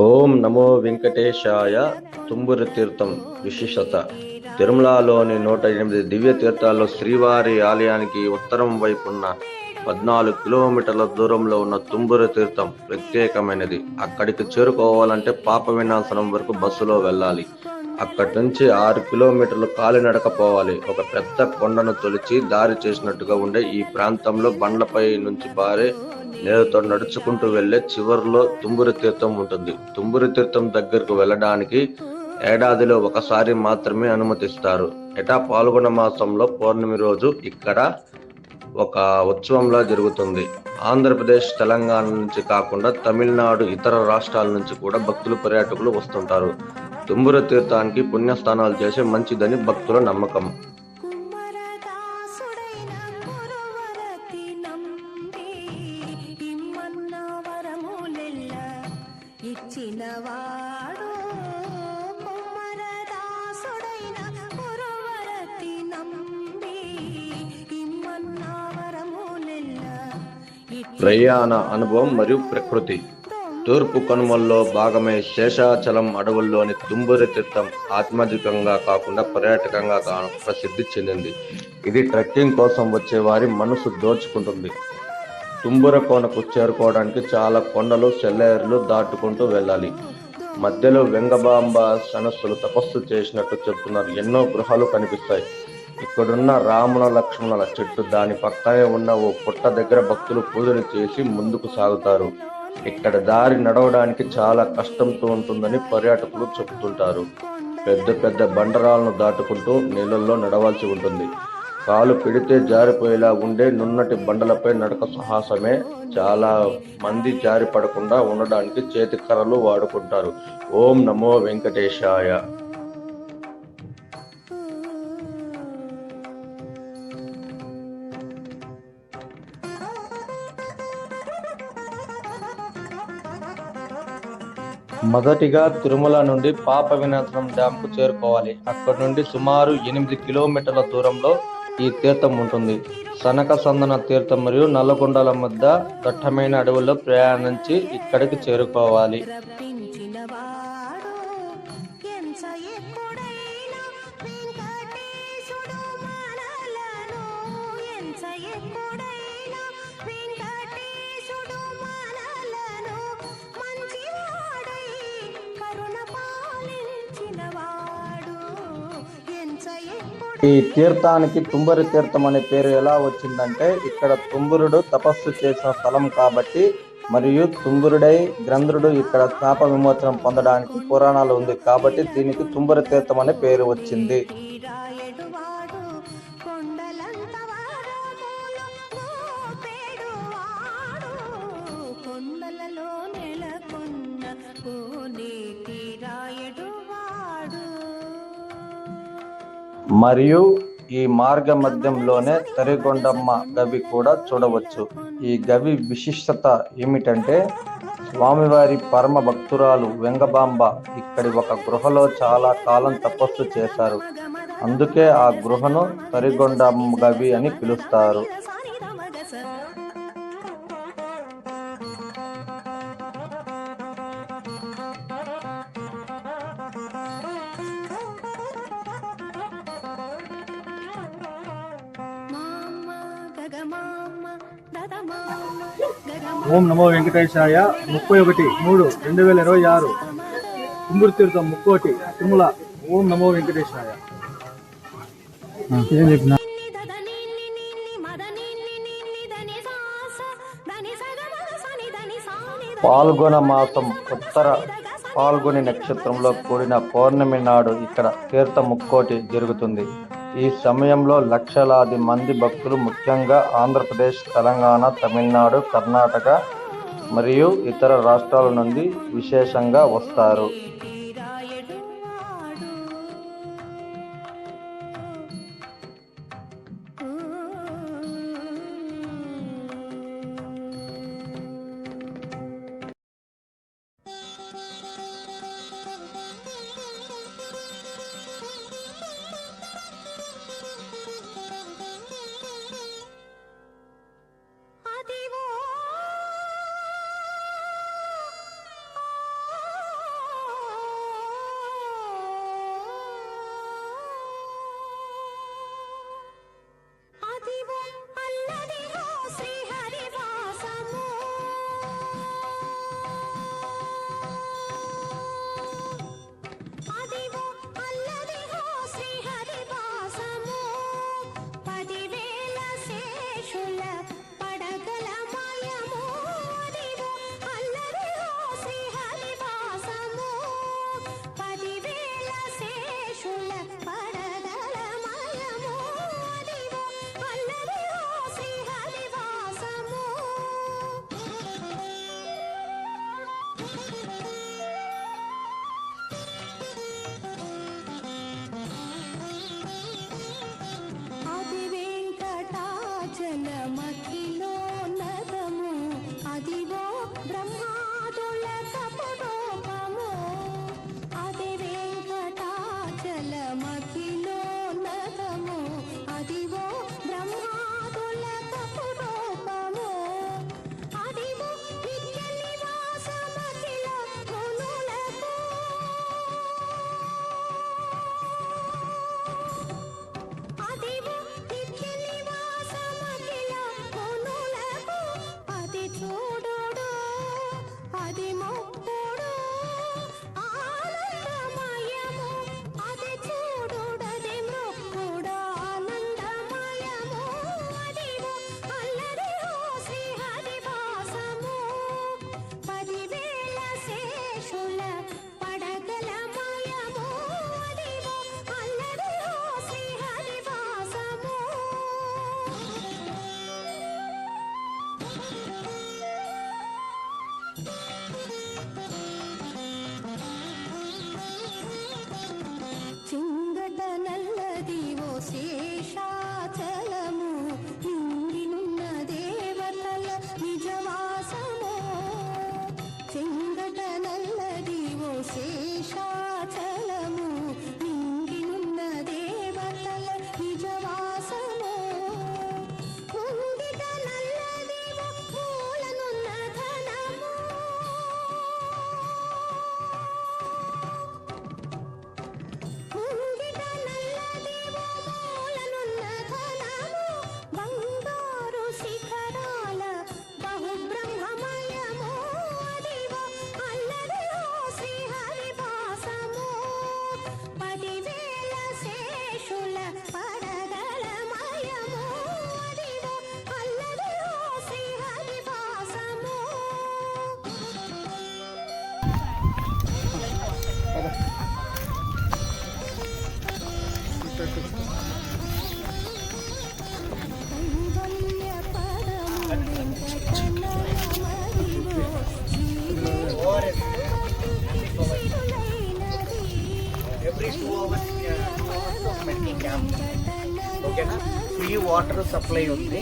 ఓం నమో వెంకటేశాయ. తుంబురు తీర్థం విశిష్టత. తిరుమలలోని 108 దివ్య తీర్థాల్లో శ్రీవారి ఆలయానికి ఉత్తరం వైపున్న 14 కిలోమీటర్ల దూరంలో ఉన్న తుంబురు తీర్థం ప్రత్యేకమైనది. అక్కడికి చేరుకోవాలంటే పాప వినాశనం వరకు బస్సులో వెళ్ళాలి. అక్కడి నుంచి 6 కిలోమీటర్లు కాలినడక పోవాలి. ఒక పెద్ద కొండను తొలిచి దారి చేసినట్టుగా ఉండే ఈ ప్రాంతంలో బండ్లపై నుంచి పారే నేలతో నడుచుకుంటూ వెళ్లే చివరిలో తుంబురు తీర్థం ఉంటుంది. తుంబురు తీర్థం దగ్గరకు వెళ్ళడానికి ఏడాదిలో ఒకసారి మాత్రమే అనుమతిస్తారు. ఏటా పాల్గొన మాసంలో పౌర్ణమి రోజు ఇక్కడ ఒక ఉత్సవంలా జరుగుతుంది. ఆంధ్రప్రదేశ్, తెలంగాణ నుంచి కాకుండా తమిళనాడు, ఇతర రాష్ట్రాల నుంచి కూడా భక్తులు, పర్యాటకులు వస్తుంటారు. తుంబురు తీర్థానికి పుణ్యస్నానాలు చేసే మంచిదని భక్తుల నమ్మకం. ప్రయాణ అనుభవం మరియు ప్రకృతి. తూర్పు కనుమల్లో భాగమే శేషాచలం అడవుల్లోని తుంబురు తీర్థం ఆధ్యాత్మికంగా కాకుండా పర్యాటకంగా ప్రసిద్ధి చెందింది. ఇది ట్రెక్కింగ్ కోసం వచ్చే వారి మనసు దోచుకుంటుంది. తుంబుర కోనకు చేరుకోవడానికి చాలా కొండలు, సెల్లేరులు దాటుకుంటూ వెళ్ళాలి. మధ్యలో వెంగబాంబ సనస్సులు తపస్సు చేసినట్టు చెప్తున్నారు. ఎన్నో గృహాలు కనిపిస్తాయి. ఇక్కడున్న రాముల లక్ష్మణుల చెట్టు, దాని పక్కనే ఉన్న ఓ పుట్ట దగ్గర భక్తులు పూజలు చేసి ముందుకు సాగుతారు. ఇక్కడ దారి నడవడానికి చాలా కష్టంతో ఉంటుందని పర్యాటకులు చెబుతుంటారు. పెద్ద పెద్ద బండరాలను దాటుకుంటూ నీళ్ళల్లో నడవాల్సి ఉంటుంది. కాలు పెడితే జారిపోయేలా ఉండే నున్నటి బండలపై నడక సాహసమే. చాలా మంది జారి పడకుండా ఉండడానికి చేతి కర్రలు వాడుకుంటారు. ఓం నమో వెంకటేశాయ. మొదటిగా తిరుమల నుండి పాప వినాశనం డ్యాంకు చేరుకోవాలి. అక్కడి నుండి సుమారు 8 కిలోమీటర్ల దూరంలో ఈ తీర్థం ఉంటుంది. సనక సందన తీర్థం మరియు నల్లగొండల మధ్య దట్టమైన అడవుల్లో ప్రయాణించి ఇక్కడికి చేరుకోవాలి. ఈ తీర్థానికి తుంబురు తీర్థం అనే పేరు ఎలా వచ్చిందంటే, ఇక్కడ తుంబురుడు తపస్సు చేసిన స్థలం కాబట్టి, మరియు తుంబురుడై గ్రంథుడు ఇక్కడ శాప విమోచనం పొందడానికి పురాణాలు ఉంది కాబట్టి దీనికి తుంబురు తీర్థం అనే పేరు వచ్చింది. మరియు ఈ మార్గ మధ్యంలోనే తరిగొండమ్మ గవి కూడా చూడవచ్చు. ఈ గవి విశిష్టత ఏమిటంటే, స్వామివారి పరమ భక్తురాలు వెంగబాంబ ఇక్కడి ఒక గృహలో చాలా కాలం తపస్సు చేశారు. అందుకే ఆ గృహను తరిగొండమ్మ గవి అని పిలుస్తారు. ఓం నమో వెంకటేశాయ. 31/3/2026 తుంబురు తీర్థం ముక్కోటి తిరుమల. ఓం నమో వెంకటేశాయ. పాల్గొన మాసం ఉత్తర పాల్గొని నక్షత్రంలో కూడిన పౌర్ణమి నాడు ఇక్కడ తీర్థ ముక్కోటి జరుగుతుంది. ఈ సమయంలో లక్షలాది మంది భక్తులు ముఖ్యంగా ఆంధ్రప్రదేశ్, తెలంగాణ, తమిళనాడు, కర్ణాటక మరియు ఇతర రాష్ట్రాల నుండి విశేషంగా వస్తారు. శేషుల పడగల మయము అదివో అల్లదిలో శ్రీహరివాసము. చింగట నల్లదివో శేషాచలము నింగినున్న దేవతల నిజవాసము. చింగట నల్లదివో శేషాచలము నింగినున్న దేవతల నిజవాసము. ముంగిట నల్లదివో మూలనున్న ధనము. ముంగిట నల్లదివో మూలనున్న ధనము. బంగారు శిఖరాల బహుబ్రహ్మమయము అదివో అల్లదిలో శ్రీహరివాసము. 10,000 శేషుల పడగల మయము అదివో అల్లదిలో శ్రీహరివాసము. కైవల్య పదము వెంకటనయమదివో శ్రీదేవతలైనది. Every 2 hours మెట్టింగ్ క్యాంప్ ఓకేనా. ఫ్రీ వాటర్ సప్లై ఉంది,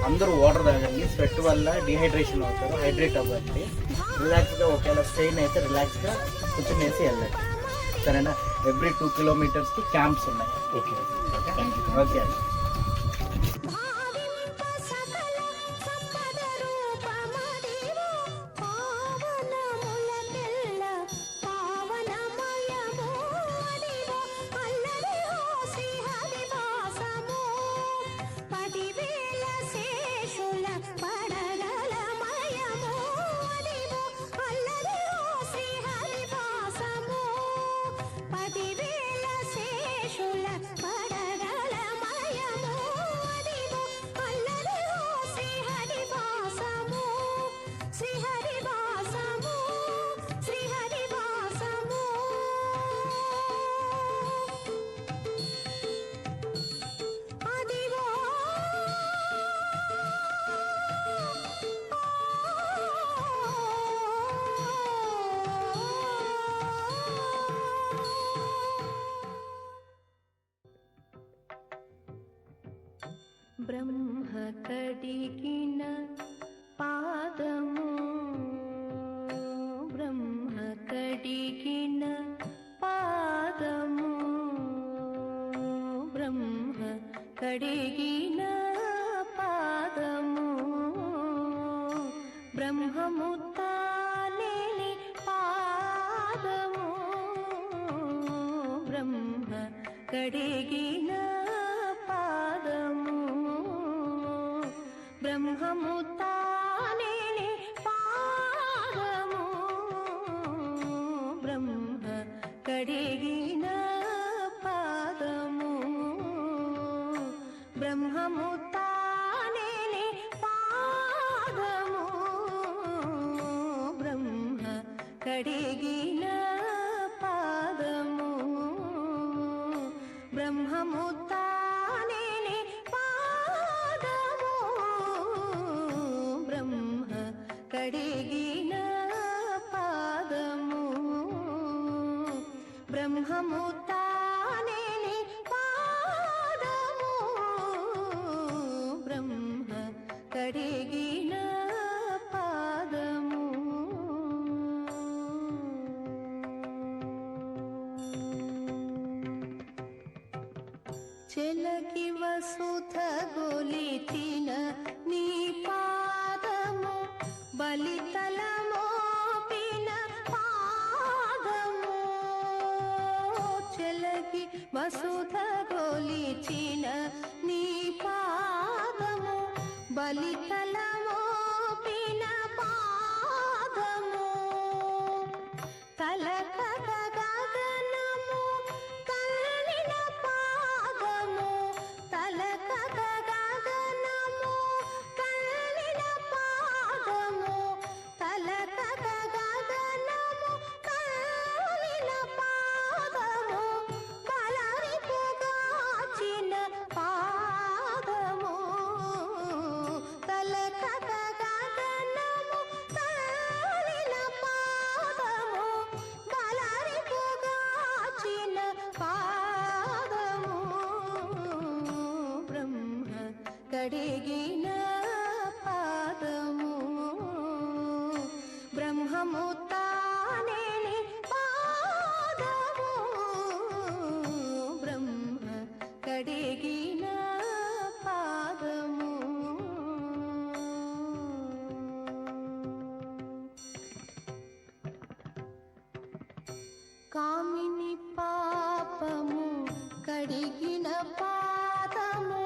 అందరూ వాటర్ తాగండి. స్వెట్ వల్ల డిహైడ్రేషన్ అవుతారు, హైడ్రేట్ అవ్వండి. రిలాక్స్గా ఒకవేళ స్ట్రెయిన్ అయితే రిలాక్స్గా కూర్చొనేసి వెళ్ళండి, సరేనా. ఎవ్రీ 2 కిలోమీటర్స్కి క్యాంప్స్ ఉన్నాయి. ఓకే ఓకే అండి. భావింప సకల సంపద రూపమదివో పావనములకెల్ల పావనమయము అదివో అల్లదిలో శ్రీహరివాసము. 10,000 శేషుల పడగల మయము అదివో అల్లదిలో శ్రీహరివాసము. 10,000 శేషుల పడగల మయము అదివో అల్లదిలో శ్రీహరివాసము. శ్రీహరివాసము శ్రీహరివాసము. అదివో బ్రహ్మ కడిగిన పాదము బ్రహ్మ కడిగిన పాదము బ్రహ్మ కడిగిన పాదము బ్రహ్మము తానేని పాదము బ్రహ్మ కడిగిన పాదము బ్రహ్మము తానేని పాదము బ్రహ్మ కడిగిన పాదము బ్రహ్మము తానేని పాదము బ్రహ్మ కడిగిన పాదము బ్రహ్మము తానేని పాదము బ్రహ్మ కడిగిన పాదము బ్రహ్మము తానేని పాదము బ్రహ్మ కడిగిన పాదము. చెలకి వసుధ గొలిచిన నీ పాదము బలితలమోపిన పాదము చెలకి వసుధ గొలిచిన నీ పాదము బలితలమోపిన పాదము తలకగ గగనము కల్లిన పాదము తలకగ గగనము కల్లిన పాదము తలకగ గగనము కామిని పాపము కడిగిన పాదము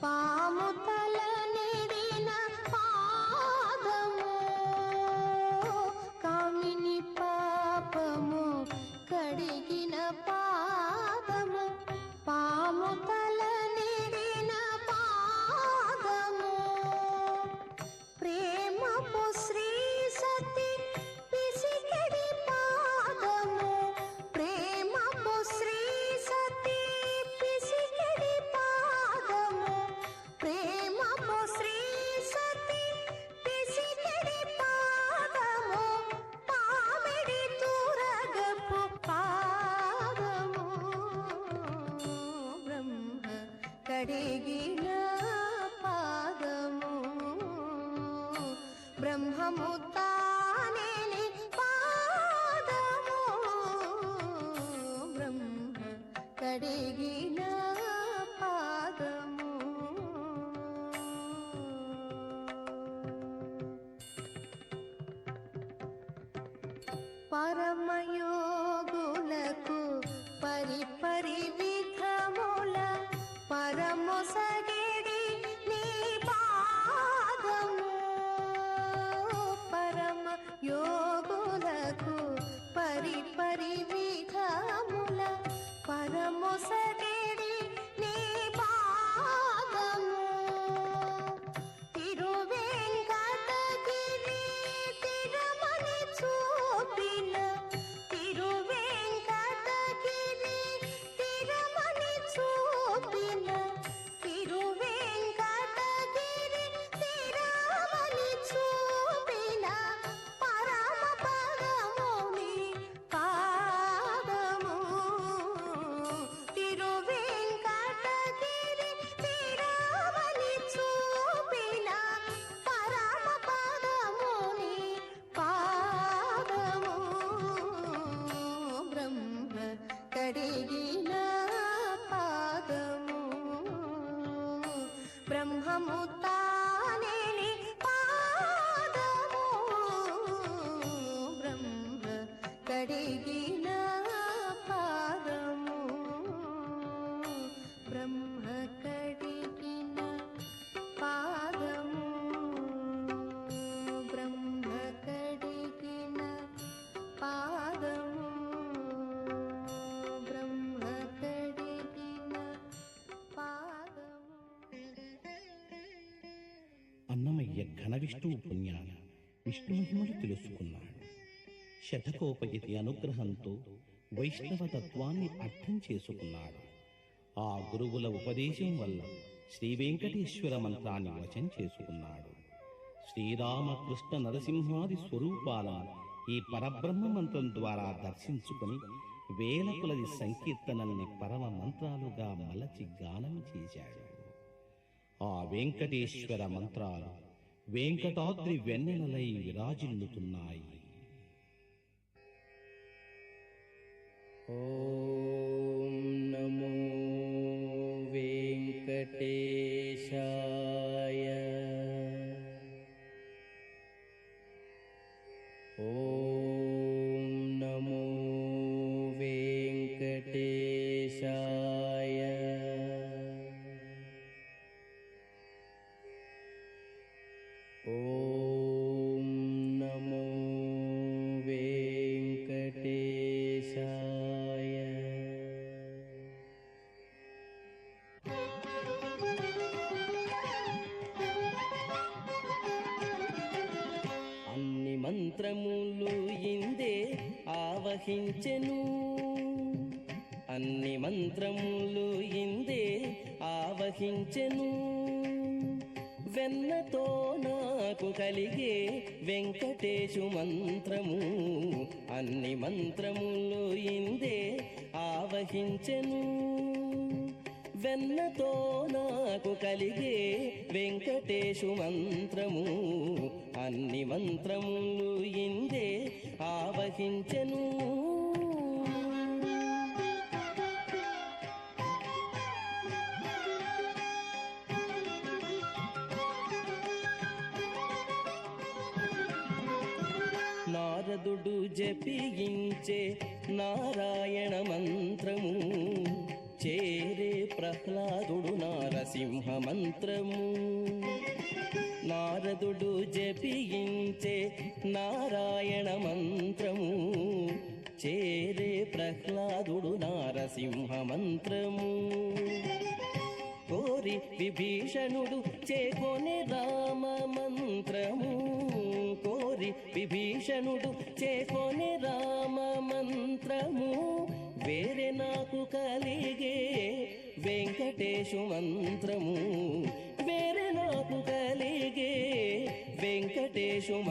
పాము తల నిడిన పాదము కామిని పాపము కడిగిన పాదము పాము తల నిడిన పాదము ప్రేమపు శ్రీ సతి పిసికిడి పాదము ప్రేమపు శ్రీ సతి పిసికిడి పాదము ప్రేమపు శ్రీ సతి పిసికిడి పాదము పామిడి తూరగపు పాదము బ్రహ్మ కడిగిన పాదము బ్రహ్మము తానేని పాదము బ్రహ్మ కడిగిన పాదము పరమయోగులకు పరిపరి విధముల పరమొసగిడి నీ పాదము పరమ యోగులకు పరిపరి విధముల పరమొసగిడి నీ పాదము తిరువెంకటగిరి తిరుమని చూపిన తిరువెంకటగిరి తిరుమని చూపిన తిరువెంకటగిరి తిరుమని చూపిన పరమ పదముని పాదము తిరువెంకటగిరి తిరుమని చూపిన పరమ పదముని పాదము బ్రహ్మ కడిగిన పాదము బ్రహ్మము తానేని పాదము బ్రహ్మ కడిగిన పాదము బ్రహ్మ కడిగిన పాదము బ్రహ్మ కడిగిన పాదము బ్రహ్మ కడిగిన పాదము. అన్నమయ్య ఘన విష్ణువు పుణ్యాన విష్ణు మహిమలు తెలుసుకున్నాడు. శతకోపయతి అనుగ్రహంతో వైష్ణవ తత్వాన్ని అర్థం చేసుకున్నాడు. ఆ గురువుల ఉపదేశం వల్ల శ్రీ వెంకటేశ్వర మంత్రాన్ని వశం చేసుకున్నాడు. శ్రీరామకృష్ణ నరసింహాది స్వరూపాలను ఈ పరబ్రహ్మ మంత్రం ద్వారా దర్శించుకుని వేల కొలది సంకీర్తనల్ని పరమ మంత్రాలుగా మలచి గానం చేశాడు. ఆ వెంకటేశ్వర మంత్రాలు వెంకటాద్రి వెన్నెలలై విరాజిల్లుతున్నాయి. ఓం నమో వెంకటేశాయ. ఓం నమో వెంకటేశాయ. ఓం నమో వెంకటేశాయ. అన్ని మంత్రములు ఇందే ఆవహించెను, అన్ని మంత్రములు ఇందే ఆవహించెను. వెన్నతో నాకు కలిగే వెంకటేశు మంత్రము, అన్ని మంత్రములు ఇందే ఆవహించెను. వెన్నతో నాకు కలిగే వెంకటేశు మంత్రము, అన్ని మంత్రములు ఇందే ఆవహించెను. నారదుడు జపి జపించే నారాయణ మంత్రము చేరే ప్రహ్లాదుడు నారసింహ మంత్రము. నారదుడు జపించే నారాయణ మంత్రము చేరే ప్రహ్లాదుడు నారసింహ మంత్రము. కోరి విభీషణుడు చేకొనే రామ మంత్రము కోరి విభీషణుడు చేకొనే రామ మంత్రము. వేరే నాకు కలిగే వెంకటేశు మంత్రము వేరే నాకు కలిగే వెంకటేశు మంత్రము.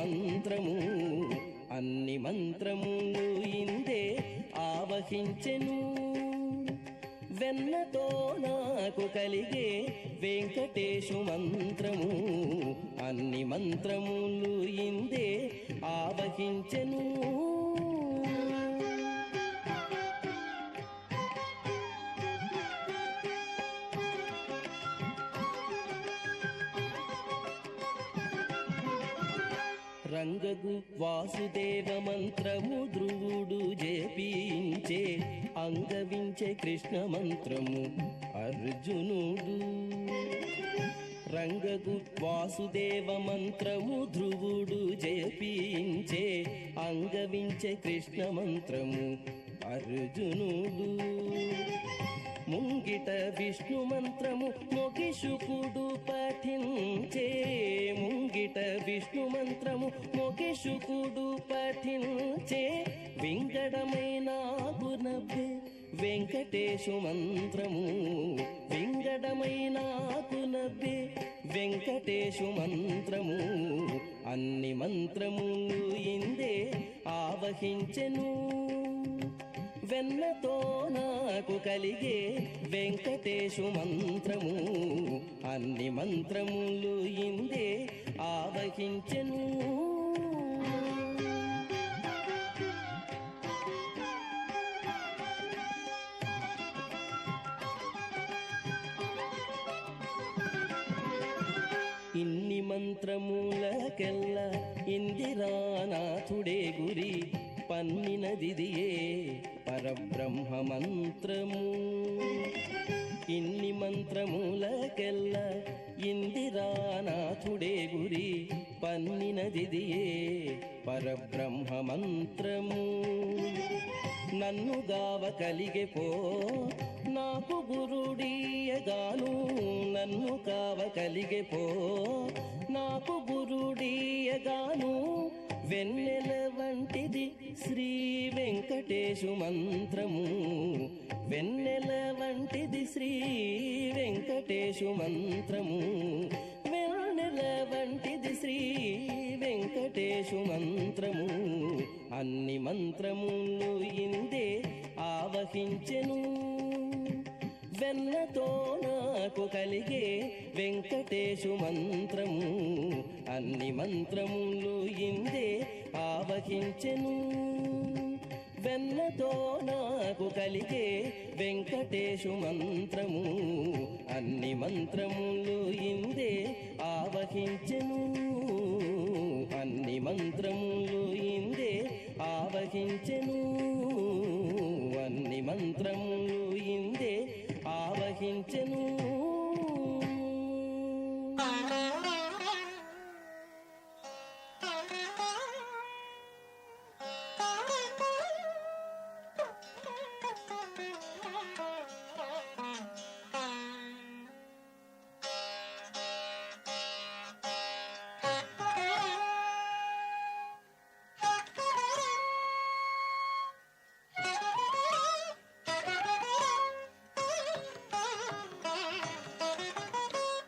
అన్ని మంత్రములు ఇందే ఆవహించెను. వెన్నతో నాకు కలిగే వెంకటేశు మంత్రము అన్ని మంత్రములు ఇందే ఆవహించెను. రంగగు వాసుదేవ మంత్రము ధ్రువుడు జపించే అంగవించే కృష్ణ మంత్రము అర్జునుడు. రంగగు వాసుదేవ మంత్రము ధ్రువుడు జపించే అంగవించే కృష్ణ మంత్రము అర్జునుడు. ముంగిట విష్ణు మంత్రము మొగిషుకుడు పఠించే ముంగిట విష్ణు మంత్రము మొగిషుకుడు పఠించే వింగడమైన గుణబ్బే వెంకటేశు మంత్రము వింగడమైన గుణబ్బే వెంకటేశు మంత్రము. అన్ని మంత్రములు ఇందే ఆవహించెను. వెన్నతో నాకు కలిగే వెంకటేశు మంత్రము అన్ని మంత్రములు ఇందే ఆవహించెను. ఇన్ని మంత్రములకెల్ల ఇందిరానాథుడే గురి పన్నినదిదియే పరబ్రహ్మ మంత్రము. ఇన్ని మంత్రములకెల్ల ఇందిరానాథుడే గురి పన్నినదిదియే పరబ్రహ్మ మంత్రము. నన్ను గావ కలిగే పో నాకు గురుడీయగాను నన్ను కావ కలిగే పో నాకు గురుడీయగాను. వెన్నెల వంటిది శ్రీ వెంకటేశు మంత్రము వెన్నెల వంటిది శ్రీ వెంకటేశు మంత్రము వెన్నెల వంటిది శ్రీ వెంకటేశు మంత్రము. అన్ని మంత్రములు ఇందే ఆవహించెను. వెన్నతో నాకు కలిగే వెంకటేశు మంత్రము అన్ని మంత్రములు ఇందే ఆవహించెను. వెన్నతో నాకు కలిగే వెంకటేశు మంత్రము అన్ని మంత్రములు ఇందే ఆవహించెను. అన్ని మంత్రములు ఇందే ఆవహించెను. అన్ని మంత్రములు ఇందే ఆవహించెను.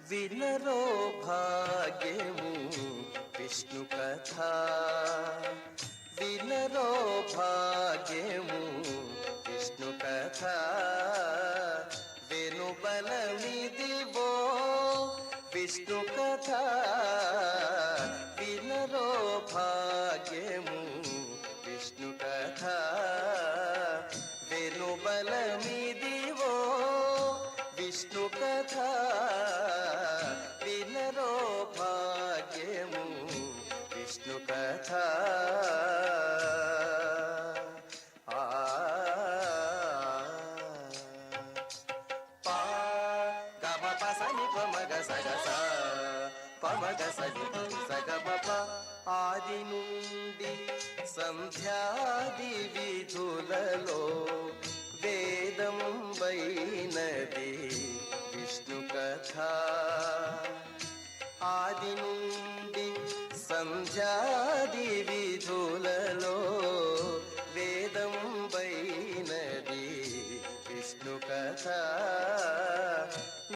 వినరో భాగ్యము విష్ణు కథ వినరో భాగ్యము విష్ణు కథ వెనుబలమిదివో విష్ణు కథ వినరో భాగ్యము విష్ణు కథ వెనుబలమిదివో విష్ణు కథ వినరో భాగ్యము విష్ణు కథ. కథ